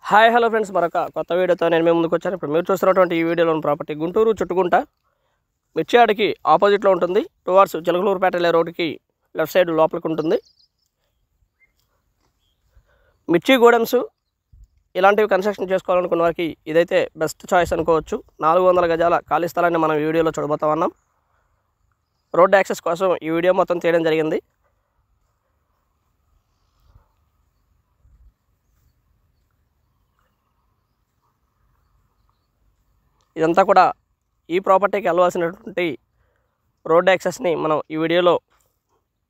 Hi hello friends, మరొక కొత్త వీడియోతో నేను మీ ముందుకు వచ్చాను. ఇప్పుడు మీరు చూస్తున్నటువంటి ఈ వీడియోలోని ప్రాపర్టీ గుంటూరు చుట్టుకుంట మిర్చియాడికి ఆపోజిట్లో ఉంటుంది. టువార్డ్స్ చిలకలూరుపేట వెళ్ళే రోడ్డుకి లెఫ్ట్ సైడ్ లోపలికి ఉంటుంది. మిర్చి గోడమ్స్ ఇలాంటివి కన్స్ట్రక్షన్ చేసుకోవాలనుకున్న వారికి ఇదైతే బెస్ట్ చాయిస్ అనుకోవచ్చు. 400 గజాల ఖాళీ స్థలాన్ని మనం ఈ వీడియోలో చూడబోతా ఉన్నాం. రోడ్ యాక్సెస్ కోసం ఈ వీడియో మొత్తం తీయడం జరిగింది. ఇదంతా కూడా ఈ ప్రాపర్టీకి వెళ్ళవలసినటువంటి రోడ్ యాక్సెస్ని మనం ఈ వీడియోలో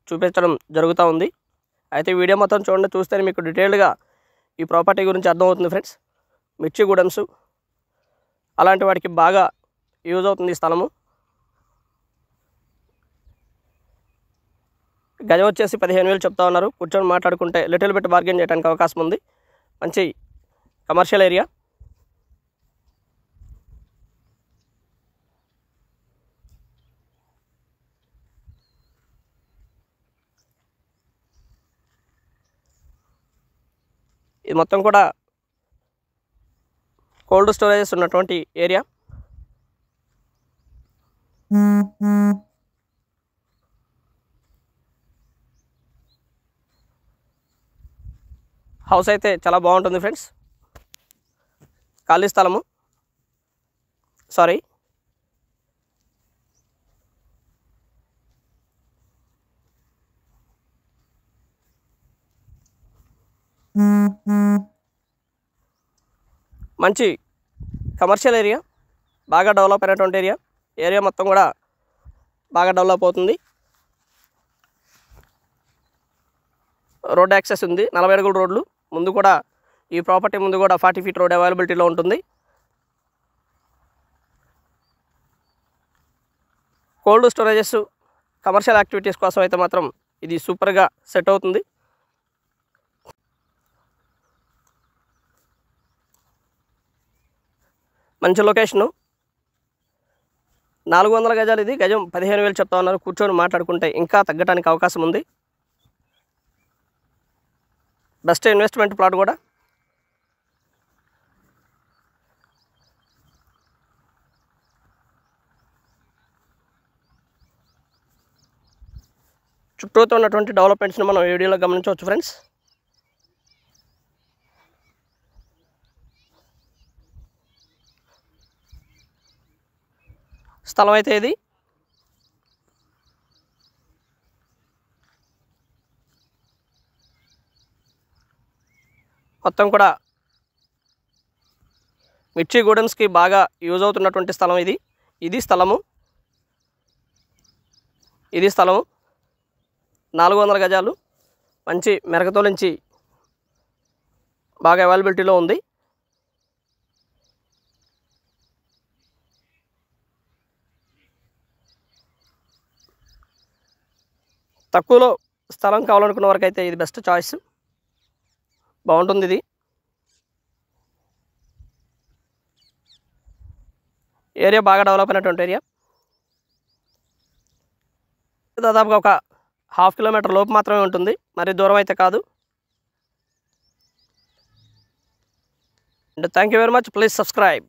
చూపించడం జరుగుతూ ఉంది. అయితే వీడియో మొత్తం చూడండి, చూస్తే మీకు డీటెయిల్డ్గా ఈ ప్రాపర్టీ గురించి అర్థమవుతుంది ఫ్రెండ్స్. మిర్చి గూడెమ్స్ అలాంటి వాటికి బాగా యూజ్ అవుతుంది ఈ స్థలము. గజం వచ్చేసి 15,000 చెప్తా ఉన్నారు. కూర్చొని మాట్లాడుకుంటే లిటిల్ బిట్ బార్గెన్ చేయడానికి అవకాశం ఉంది. మంచి కమర్షియల్ ఏరియా. ఇది మొత్తం కూడా కోల్డ్ స్టోరేజెస్ ఉన్నటువంటి ఏరియా. హౌస్ అయితే చాలా బాగుంటుంది ఫ్రెండ్స్. ఖాళీ స్థలము, సారీ మంచి కమర్షియల్ ఏరియా, బాగా డెవలప్ అయినటువంటి ఏరియా మొత్తం కూడా బాగా డెవలప్ అవుతుంది. రోడ్ యాక్సెస్ ఉంది, 40 అడుగుల రోడ్లు. ముందు కూడా ఈ ప్రాపర్టీ ముందు కూడా 40 ఫీట్ రోడ్ అవైలబిలిటీలో ఉంటుంది. కోల్డ్ స్టోరేజెస్, కమర్షియల్ యాక్టివిటీస్ కోసం అయితే మాత్రం ఇది సూపర్గా సెట్ అవుతుంది. మంచి లొకేషను. 400 గజాలు. ఇది గజం 15,000 చెప్తా ఉన్నారు. కూర్చొని మాట్లాడుకుంటే ఇంకా తగ్గడానికి అవకాశం ఉంది. బెస్ట్ ఇన్వెస్ట్మెంట్ ప్లాట్ కూడా. చుట్టూతో ఉన్నటువంటి డెవలప్మెంట్స్ని మనం వీడియోలో గమనించవచ్చు ఫ్రెండ్స్. స్థలం అయితే ఇది. మొత్తం కూడా మిర్చి గూడెమ్స్కి బాగా యూజ్ అవుతున్నటువంటి స్థలం ఇది. ఇది స్థలము 400 గజాలు. మంచి మెరకతో నుంచి బాగా అవైలబిలిటీలో ఉంది. తక్కువలో స్థలం కావాలనుకున్న వరకు అయితే ఇది బెస్ట్ చాయిస్. బాగుంటుంది. ఇది ఏరియా బాగా డెవలప్ అయినటువంటి ఏరియా. దాదాపుగా ఒక 1/2 కిలోమీటర్ లోపు మాత్రమే ఉంటుంది, మరి దూరం అయితే కాదు. And thank you very much. Please subscribe.